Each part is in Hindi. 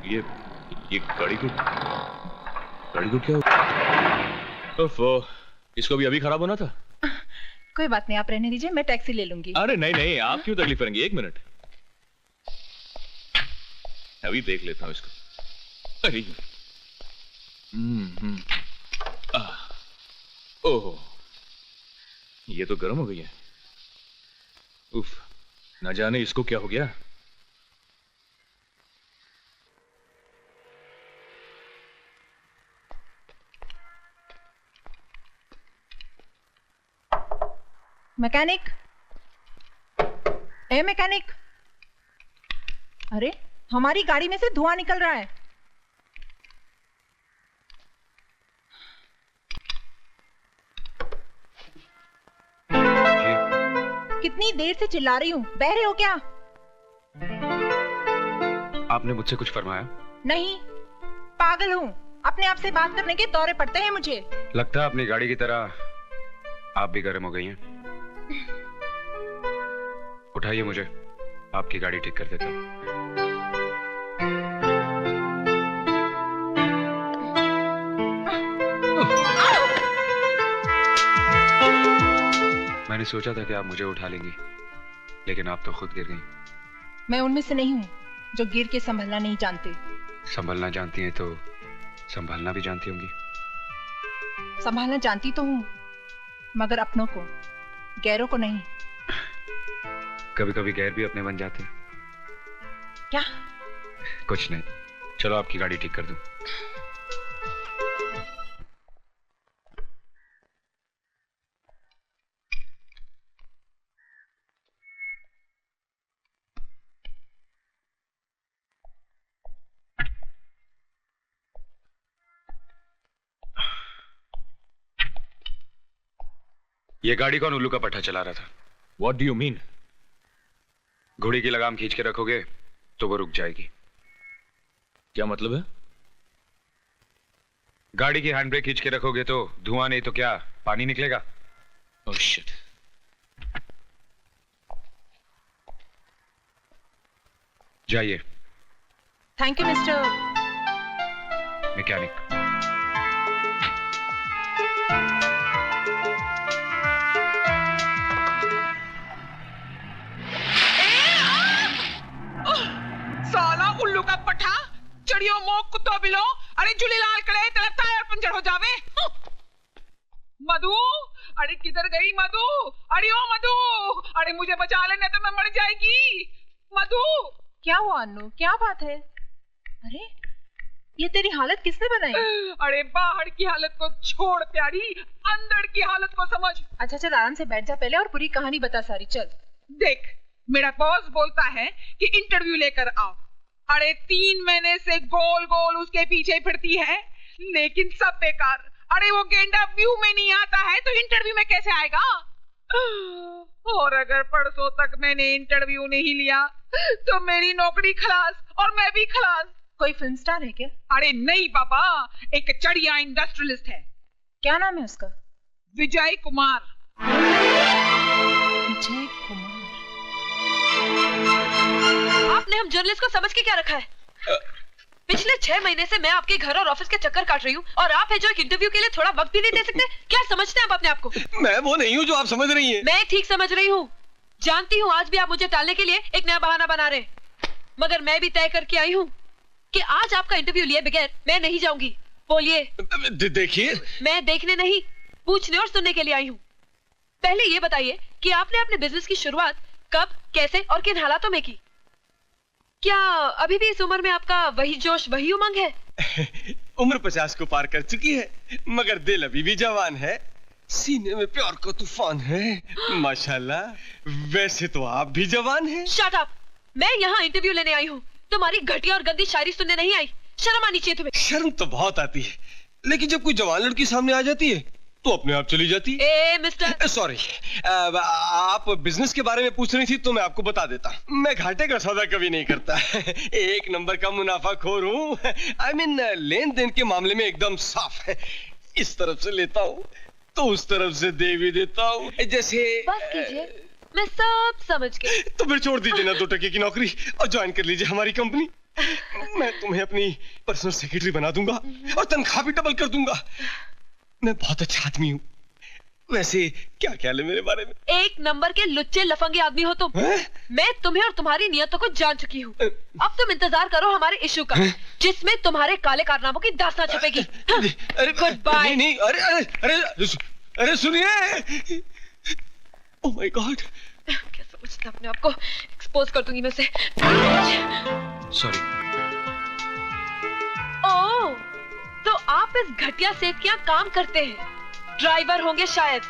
ये गाड़ी को क्या हुआ? इसको भी अभी खराब होना था। कोई बात नहीं, आप रहने दीजिए, मैं टैक्सी ले लूंगी। अरे नहीं, आप क्यों तकलीफ करेंगे? 1 मिनट, अभी देख लेता हूँ इसको। अरे ओहो, ये तो गर्म हो गई है। उफ, न जाने इसको क्या हो गया। मैकेनिक, ए मैकेनिक, अरे हमारी गाड़ी में से धुआं निकल रहा है। कितनी देर से चिल्ला रही हूँ, बहरे हो क्या? आपने मुझसे कुछ फरमाया? नहीं, पागल हूँ, अपने आप से बात करने के दौरे पड़ते हैं मुझे। लगता है अपनी गाड़ी की तरह आप भी गर्म हो गई हैं। उठाइए मुझे, आपकी गाड़ी ठीक कर देता हूं। मैंने सोचा था कि आप मुझे उठा लेंगी, लेकिन आप तो खुद गिर गई। मैं उनमें से नहीं हूँ जो गिर के संभलना नहीं जानते। संभलना जानती हैं तो संभालना भी जानती होंगी। संभालना जानती तो हूँ, मगर अपनों को, गैरों को नहीं। कभी कभी गैर भी अपने बन जाते हैं। क्या? कुछ नहीं, चलो आपकी गाड़ी ठीक कर दूं। ये गाड़ी कौन उल्लू का पट्टा चला रहा था? What do you mean? घोड़ी की लगाम खींच के रखोगे तो वो रुक जाएगी। क्या मतलब है? गाड़ी की हैंड ब्रेक खींच के रखोगे तो धुआं नहीं तो क्या, पानी निकलेगा। Oh shit. जाइए। Thank you mister mechanic. साला उल्लू का पठा, चढ़ियो मोक कुत्तो बिलो, अरे झूलेलाल करे तेरा टायर पंचर हो जावे। मधु, अरे किधर गई मधु? अरे ओ मधु, अरे मुझे बचा ले नहीं तो मैं मर जाएगी। मधु, क्या हुआ अन्नू, क्या बात है? अरे ये तेरी हालत किसने बनाई? अरे बाहर की हालत को छोड़ प्यारी, अंदर की हालत को समझ। अच्छा चल, आराम से बैठ जा पहले और पूरी कहानी बता सारी। चल देख, मेरा बॉस बोलता है कि इंटरव्यू लेकर आओ। अरे 3 महीने से गोल गोल उसके पीछे फिरती है, लेकिन सब बेकार। अरे वो गेंडा व्यू में नहीं आता है तो इंटरव्यू में कैसे आएगा? और अगर परसों तक मैंने इंटरव्यू नहीं लिया तो मेरी नौकरी खलास और मैं भी खलास। कोई फिल्म स्टार है क्या? अरे नहीं पापा, एक चढ़िया इंडस्ट्रियलिस्ट है। क्या नाम है उसका? विजय कुमार। विजय कुमार। आपने हम जर्नलिस्ट को समझ के क्या रखा है? पिछले 6 महीने से मैं आपके घर और ऑफिस के चक्कर काट रही हूँ और आप है जो एक इंटरव्यू के लिए थोड़ा वक्त भी नहीं दे सकते। क्या समझते हैं आप अपने आप को? मैं वो नहीं हूँ जो आप समझ रही हैं। मैं ठीक समझ रही हूँ। जानती हूँ आज भी आप मुझे टालने के लिए एक नया बहाना बना रहे, मगर मैं भी तय करके आई हूँ कि आज आपका इंटरव्यू लिए बगैर मैं नहीं जाऊंगी। बोलिए। देखिए, मैं देखने नहीं, पूछने और सुनने के लिए आई हूँ। पहले ये बताइए कि आपने अपने बिजनेस की शुरुआत कब, कैसे और किन हालातों में की? क्या अभी भी इस उम्र में आपका वही जोश, वही उमंग है? उम्र 50 को पार कर चुकी है, मगर दिल अभी भी जवान है। सीने में प्यार का तूफान है, माशाल्लाह। वैसे तो आप भी जवान हैं। Shut up! मैं यहाँ इंटरव्यू लेने आई हूँ, तुम्हारी घटिया और गंदी शायरी सुनने नहीं आई। शर्म आनी चाहिए तुम्हें। शर्म तो बहुत आती है, लेकिन जब कोई जवान लड़की सामने आ जाती है तो अपने आप चली जाती है। ए मिस्टर, सॉरी, आप बिजनेस के बारे में पूछ रही थी तो मैं आपको बता देता। मैं घाटे का सौदा कभी नहीं करता। 1 नंबर का मुनाफाखोर हूँ। I mean, लेन देन के मामले में एकदम साफ है। इस तरफ से लेता हूँ तो उस तरफ से दे भी देता हूँ। जैसे बस कीजिए, मैं सब समझ गई। तो फिर छोड़ दीजिए ना 2 टके की नौकरी और ज्वाइन कर लीजिए हमारी कंपनी। मैं तुम्हें अपनी पर्सनल सेक्रेटरी बना दूंगा और तनख्वाह भी डबल कर दूंगा। मैं बहुत अच्छा आदमी हूँ। वैसे क्या ख्याल है मेरे बारे में? एक नंबर के लुच्चे लफंगे आदमी हो तुम। मैं तुम्हें और तुम्हारी नियतों को जान चुकी हूँ। अब तुम इंतजार करो हमारे इशू का, जिसमें तुम्हारे काले कारनामों की दास्तां छपेगी। अरे गुड बाय। नहीं, अरे अरे अरे अरे सुनिए। Oh my God. क्या समझता अपने आप को? एक्सपोज कर दूंगी मैं उसे। सॉरी। ओह, तो आप इस घटिया सेठ के यहाँ काम करते हैं, ड्राइवर होंगे शायद।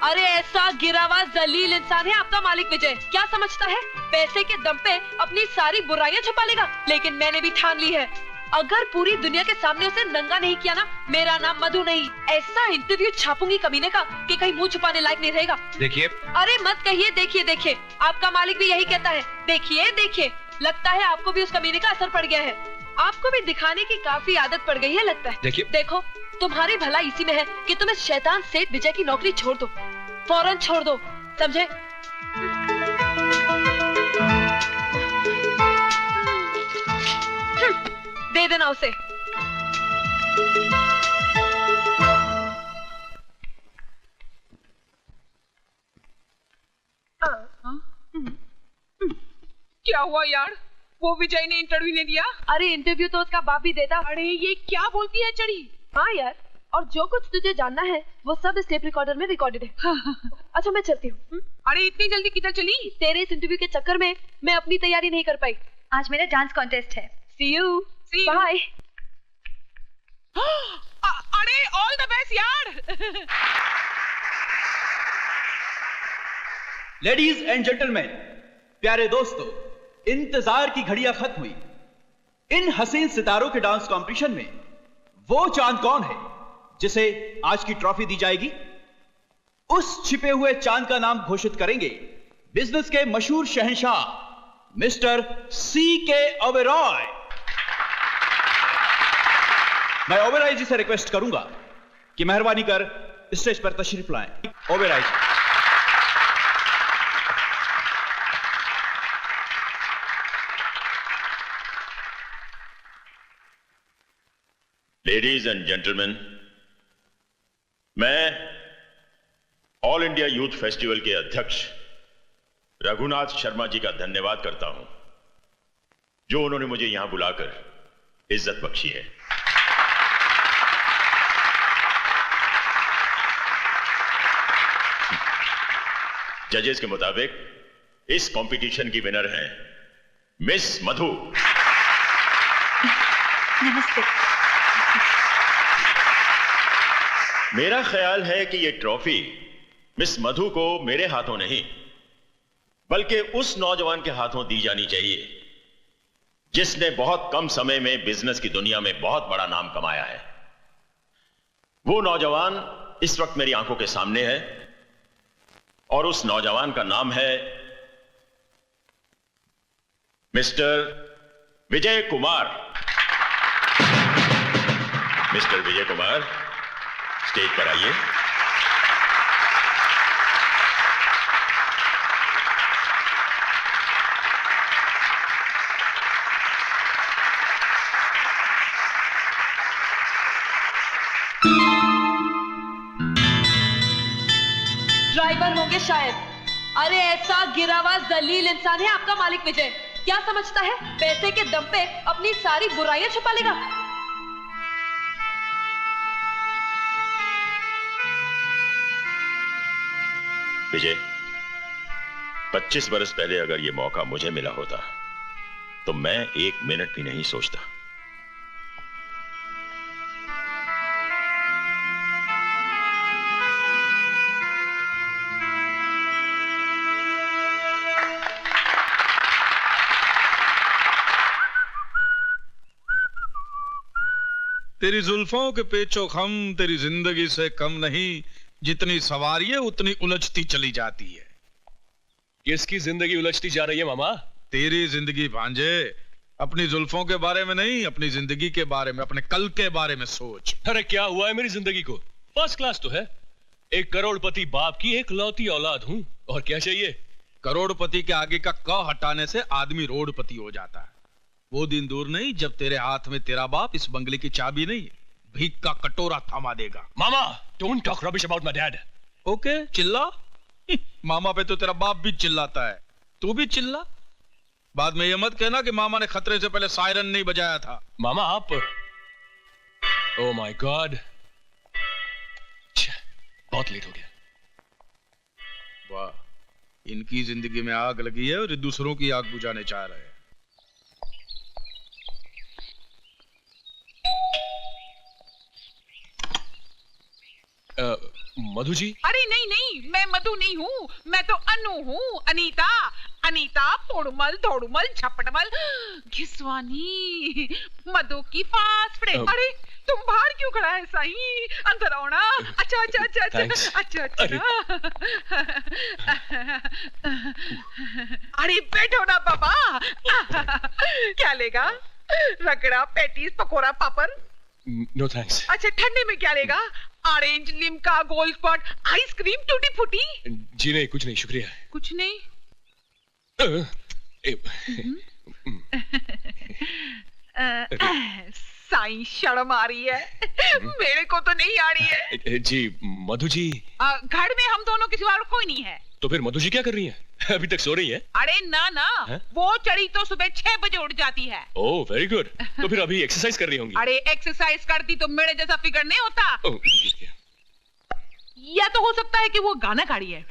अरे ऐसा गिरा हुआ जलील इंसान है आपका मालिक विजय। क्या समझता है पैसे के दम पे अपनी सारी बुराइयां छुपा लेगा? लेकिन मैंने भी ठान ली है, अगर पूरी दुनिया के सामने उसे नंगा नहीं किया ना, मेरा नाम मधु नहीं। ऐसा इंटरव्यू छापूंगी कमीने का कि कहीं मुंह छुपाने लायक नहीं रहेगा। देखिए। अरे मत कहिए देखिए देखिए, आपका मालिक भी यही कहता है, देखिए देखिए। लगता है आपको भी उस कमीने का असर पड़ गया है। आपको भी दिखाने की काफी आदत पड़ गई है लगता है। देखिए। देखो, तुम्हारी भलाई इसी में है कि तुम इस शैतान सेठ विजय की नौकरी छोड़ दो, फौरन छोड़ दो, समझे? दे देना उसे। क्या हुआ यार? वो विजय ने इंटरव्यू नहीं दिया? अरे इंटरव्यू तो उसका बाप भी देता। अरे ये क्या बोलती है चढ़ी? हाँ यार, और जो कुछ तुझे जानना है वो सब इस टेप रिकॉर्डर में रिकॉर्डेड है। अच्छा मैं चलती हूँ। अरे इतनी जल्दी किधर चली? तेरे इस इंटरव्यू के चक्कर में मैं अपनी तैयारी नहीं कर पाई। आज मेरा डांस कॉन्टेस्ट है। See you. See you. Bye. अरे ऑल द बेस्ट यार। लेडीज एंड जेंटलमैन, प्यारे दोस्तों, इंतजार की घड़ियां खत्म हुई। इन हसीन सितारों के डांस कंपटीशन में वो चांद कौन है जिसे आज की ट्रॉफी दी जाएगी? उस छिपे हुए चांद का नाम घोषित करेंगे बिजनेस के मशहूर शहंशाह मिस्टर C.K. ओबेरॉय। मैं ओबेरॉय जी से रिक्वेस्ट करूंगा कि मेहरबानी कर स्टेज पर तशरीफ लाएं। ओबेरॉय जी। लेडीज एंड जेंटलमैन, मैं ऑल इंडिया यूथ फेस्टिवल के अध्यक्ष रघुनाथ शर्मा जी का धन्यवाद करता हूं, जो उन्होंने मुझे यहां बुलाकर इज्जत बख्शी है। जजेस के मुताबिक इस कंपटीशन की विनर हैं मिस मधु। नमस्ते। मेरा ख्याल है कि यह ट्रॉफी मिस मधु को मेरे हाथों नहीं बल्कि उस नौजवान के हाथों दी जानी चाहिए जिसने बहुत कम समय में बिजनेस की दुनिया में बहुत बड़ा नाम कमाया है। वो नौजवान इस वक्त मेरी आंखों के सामने है और उस नौजवान का नाम है mister Vijay Kumar. Mister Vijay Kumar, stage पर आइए। ड्राइवर होंगे शायद। अरे ऐसा गिरा हुआ जलील इंसान है आपका मालिक विजय। क्या समझता है पैसे के दम पे अपनी सारी बुराइयां छुपा लेगा? विजय, 25 बरस पहले अगर यह मौका मुझे मिला होता तो मैं 1 मिनट भी नहीं सोचता। तेरी जुल्फों के पेचो खम तेरी जिंदगी से कम नहीं, जितनी सवारी है उतनी उलझती चली जाती है। किसकी जिंदगी उलझती जा रही है मामा? तेरी जिंदगी भांजे। अपनी जुल्फों के बारे में नहीं, अपनी जिंदगी के बारे में, अपने कल के बारे में सोच। अरे क्या हुआ है मेरी जिंदगी को? फर्स्ट क्लास तो है। एक करोड़पति बाप की एक लौती औलाद हूं, और क्या चाहिए? करोड़पति के आगे का क हटाने से आदमी रोडपति हो जाता है। वो दिन दूर नहीं जब तेरे हाथ में तेरा बाप इस बंगले की चाबी नहीं, भीख का कटोरा थमा देगा। मामा, don't talk rubbish about my dad. Okay, चिल्ला। मामा पे तो तेरा बाप भी चिल्लाता है, तू भी चिल्ला। बाद में ये मत कहना कि मामा ने खतरे से पहले सायरन नहीं बजाया था। मामा आप, ओह माय गॉड, बहुत लेट हो गया। वाह, इनकी जिंदगी में आग लगी है और ये दूसरों की आग बुझाने चाह रहे हैं। मधु जी? अरे नहीं नहीं, मैं मधु नहीं हूँ, मैं तो अनु हूँ, अनीता। अनीता पोड़मल धोड़मल झपटमल घिसवानी, मधु की फास्ट फ्रेंड। अरे तुम बाहर क्यों खड़ा है साईं? अंदर आओ ना। अच्छा अच्छा अच्छा अच्छा अच्छा अच्छा। अरे बैठो ना बाबा। क्या लेगा? Ragda, patties, pakora, papad? No thanks. अच्छा ठंडे में क्या लेगा? Orange, Limca, Gold Spot, ice cream, tutti frutti? जी नहीं, कुछ नहीं, शुक्रिया। कुछ नहीं? साईं शर्म आ रही है। मेरे को तो नहीं आ रही है। जी मधु जी, घर में हम दोनों के सिवा और कोई नहीं है। तो फिर मधु जी क्या कर रही हैं? अभी तक सो रही है? अरे ना ना, वो चढ़ी तो सुबह 6 बजे उठ जाती है। Oh very good. तो फिर अभी एक्सरसाइज कर रही होंगी? अरे एक्सरसाइज करती तो मेरे जैसा फिगर नहीं होता। या तो हो सकता है कि वो गाना गा रही है,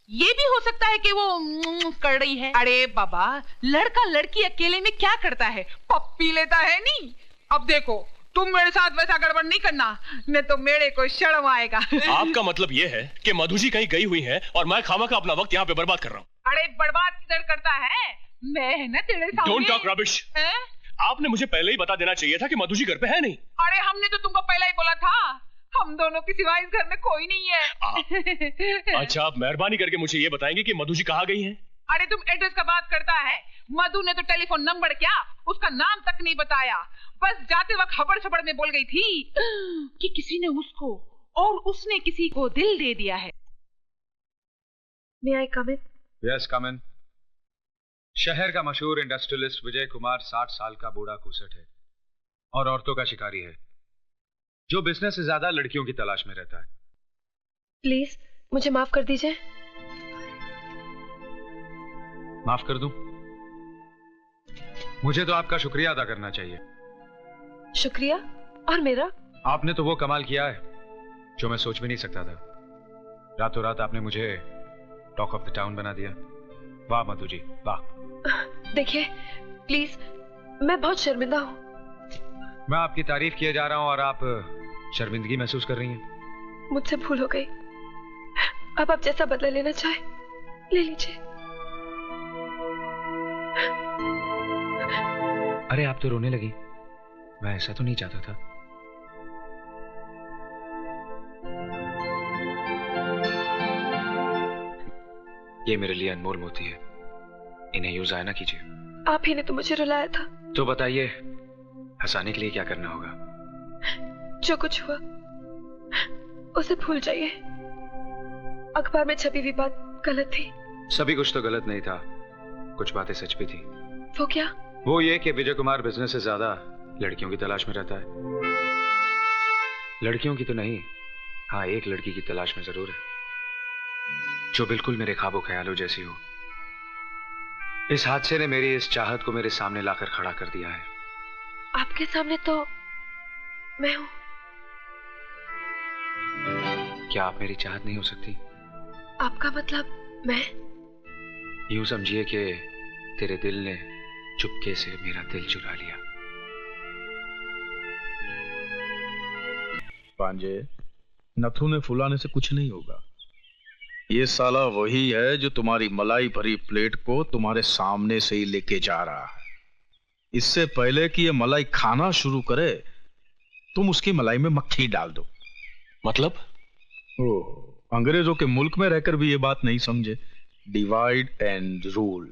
ये भी हो सकता है कि वो कर रही है। अरे बाबा, लड़का लड़की अकेले में क्या करता है? पप्पी लेता है नहीं। अब देखो, तुम मेरे साथ वैसा गड़बड़ नहीं करना, नहीं तो मेरे को शर्म आएगा। आपका मतलब ये है कि मधु जी कहीं गई हुई है और मैं खामा का अपना वक्त यहाँ पे बर्बाद कर रहा हूँ? अरे बर्बाद किधर करता है? मैं है ना तेरे सामने। Don't talk rubbish. आपने मुझे पहले ही बता देना चाहिए था कि मधु जी घर पे है नहीं। अरे हमने तो तुमको पहले ही बोला था, हम दोनों के सिवा इस घर में कोई नहीं है। अच्छा, आप मेहरबानी करके मुझे ये बताएंगे कि मधु जी कहाँ गई हैं? अरे तुम एड्रेस का बात करता है, मधु ने तो टेलीफोन नंबर क्या, उसका नाम तक नहीं बताया। बस जाते वक्त हबड़ छबड़ में बोल गई थी कि किसी ने उसको और उसने किसी को दिल दे दिया है। May I come in? Yes come in. शहर का मशहूर इंडस्ट्रियलिस्ट विजय कुमार 60 साल का बूढ़ा कुसट है और औरतों का शिकारी है, जो बिजनेस से ज्यादा लड़कियों की तलाश में रहता है। प्लीज मुझे माफ कर दीजिए। माफ कर दूं? मुझे तो आपका शुक्रिया अदा करना चाहिए। शुक्रिया? और मेरा? आपने तो वो कमाल किया है जो मैं सोच भी नहीं सकता था। रातों रात आपने मुझे टॉक ऑफ द टाउन बना दिया। वाह मधु जी, वाह। देखिए प्लीज, मैं बहुत शर्मिंदा हूँ। मैं आपकी तारीफ किए जा रहा हूं और आप शर्मिंदगी महसूस कर रही हैं। मुझसे भूल हो गई, अब आप जैसा बदला लेना चाहे ले लीजिए। अरे आप तो रोने लगी, मैं ऐसा तो नहीं चाहता था। ये मेरे लिए अनमोल मोती है, इन्हें यूं जाया ना कीजिए। आप ही ने तो मुझे रुलाया था। तो बताइए, हंसाने के लिए क्या करना होगा? जो कुछ हुआ उसे भूल जाइए। अखबार में छपी हुई बात गलत थी। सभी कुछ तो गलत नहीं था, कुछ बातें सच भी थी। वो क्या? वो ये कि विजय कुमार बिजनेस से ज्यादा लड़कियों की तलाश में रहता है। लड़कियों की तो नहीं, हाँ एक लड़की की तलाश में जरूर है, जो बिल्कुल मेरे ख्वाबों ख्यालों जैसी हो। इस हादसे ने मेरी इस चाहत को मेरे सामने लाकर खड़ा कर दिया है। आपके सामने तो मैं हूं। क्या आप मेरी चाहत नहीं हो सकती? आपका मतलब मैं? यूं समझिए कि तेरे दिल ने चुपके से मेरा दिल चुरा लिया। पांजे, नथु ने फुलाने से कुछ नहीं होगा। ये साला वही है जो तुम्हारी मलाई भरी प्लेट को तुम्हारे सामने से ही लेके जा रहा है। इससे पहले कि ये मलाई खाना शुरू करे, तुम उसकी मलाई में मक्खी डाल दो। मतलब? ओह, अंग्रेजों के मुल्क में रहकर भी ये बात नहीं समझे। Divide and rule.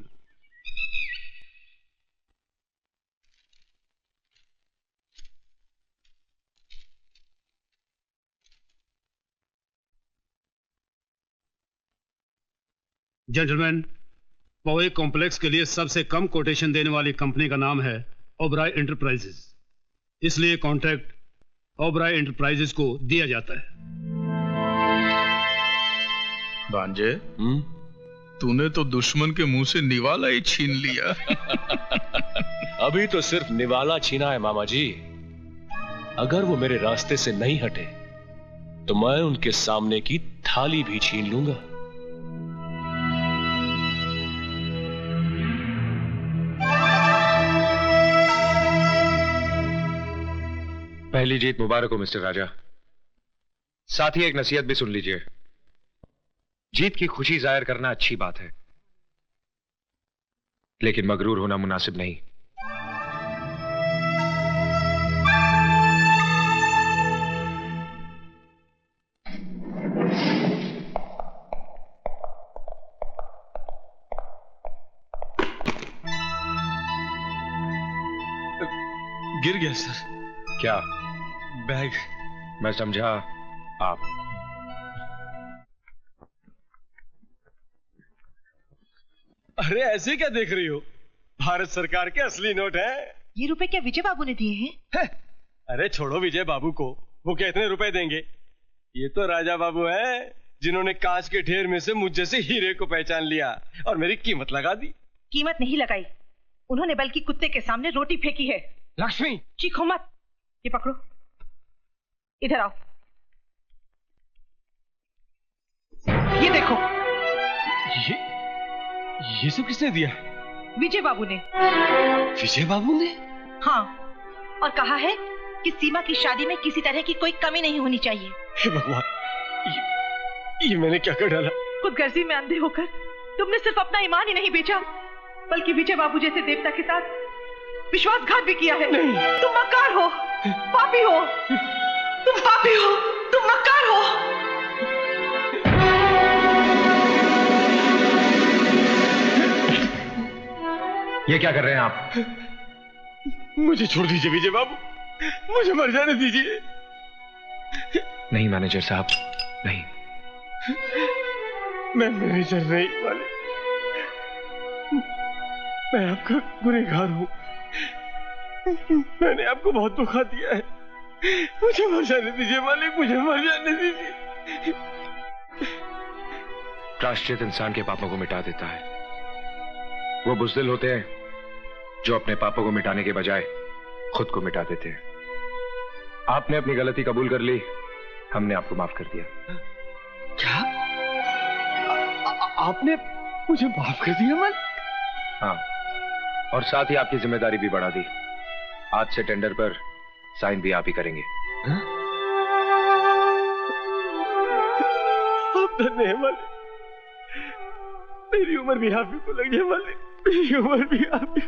Gentlemen, पवे कॉम्प्लेक्स के लिए सबसे कम कोटेशन देने वाली कंपनी का नाम है ओबराय एंटरप्राइजेस, इसलिए कॉन्ट्रैक्ट ओबराय एंटरप्राइजेस को दिया जाता है। भांजे, तूने तो दुश्मन के मुंह से निवाला ही छीन लिया। अभी तो सिर्फ निवाला छीना है मामा जी। अगर वो मेरे रास्ते से नहीं हटे तो मैं उनके सामने की थाली भी छीन लूंगा। पहली जीत मुबारक हो मिस्टर राजा। साथ ही एक नसीहत भी सुन लीजिए। जीत की खुशी जाहिर करना अच्छी बात है, लेकिन मगरूर होना मुनासिब नहीं। गिर गया सर। क्या? बैग। मैं समझा आप। अरे ऐसे क्या देख रही हो? भारत सरकार के असली नोट है। ये रुपए क्या विजय बाबू ने दिए हैं? अरे छोड़ो विजय बाबू को, वो कितने रुपए देंगे? ये तो राजा बाबू हैं, जिन्होंने कांच के ढेर में से मुझ जैसे हीरे को पहचान लिया और मेरी कीमत लगा दी। कीमत नहीं लगाई, उन्होंने बल्कि कुत्ते के सामने रोटी फेंकी है। लक्ष्मी, चीखो मत। ये पकड़ो, इधर आओ। ये देखो। ये सब किसने दिया? विजय बाबू ने। विजय बाबू ने? हाँ, और कहा है कि सीमा की शादी में किसी तरह की कोई कमी नहीं होनी चाहिए। हे भगवान, ये मैंने क्या कर डाला? खुदगर्जी में अंधे होकर तुमने सिर्फ अपना ईमान ही नहीं बेचा, बल्कि विजय बाबू जैसे देवता के साथ विश्वासघात भी किया है। नहीं। तुम मक्कार हो, पापी हो, तुम पापी हो, तुम मक्कार हो। ये क्या कर रहे हैं आप? मुझे छोड़ दीजिए विजय बाबू, मुझे मर जाने दीजिए। नहीं मैनेजर साहब, नहीं। मैं मैनेजर नहीं वाले, मैं आपका गुनहगार हूं। मैंने आपको बहुत धोखा दिया है, मुझे मर जाने दीजिए मालिक, मुझे मर जाने दीजिए। प्रायश्चित इंसान के पापों को मिटा देता है। वो बुज़दिल होते हैं जो अपने पापों को मिटाने के बजाय खुद को मिटा देते हैं। आपने अपनी गलती कबूल कर ली, हमने आपको माफ कर दिया। क्या? आपने मुझे माफ कर दिया मालिक? हाँ, और साथ ही आपकी जिम्मेदारी भी बढ़ा दी। आज से टेंडर पर साइन भी आप ही करेंगे। आप धन्य हैं मालिक, मेरी उम्र भी आप ही को लग जाए मालिक, मेरी उम्र भी आप ही।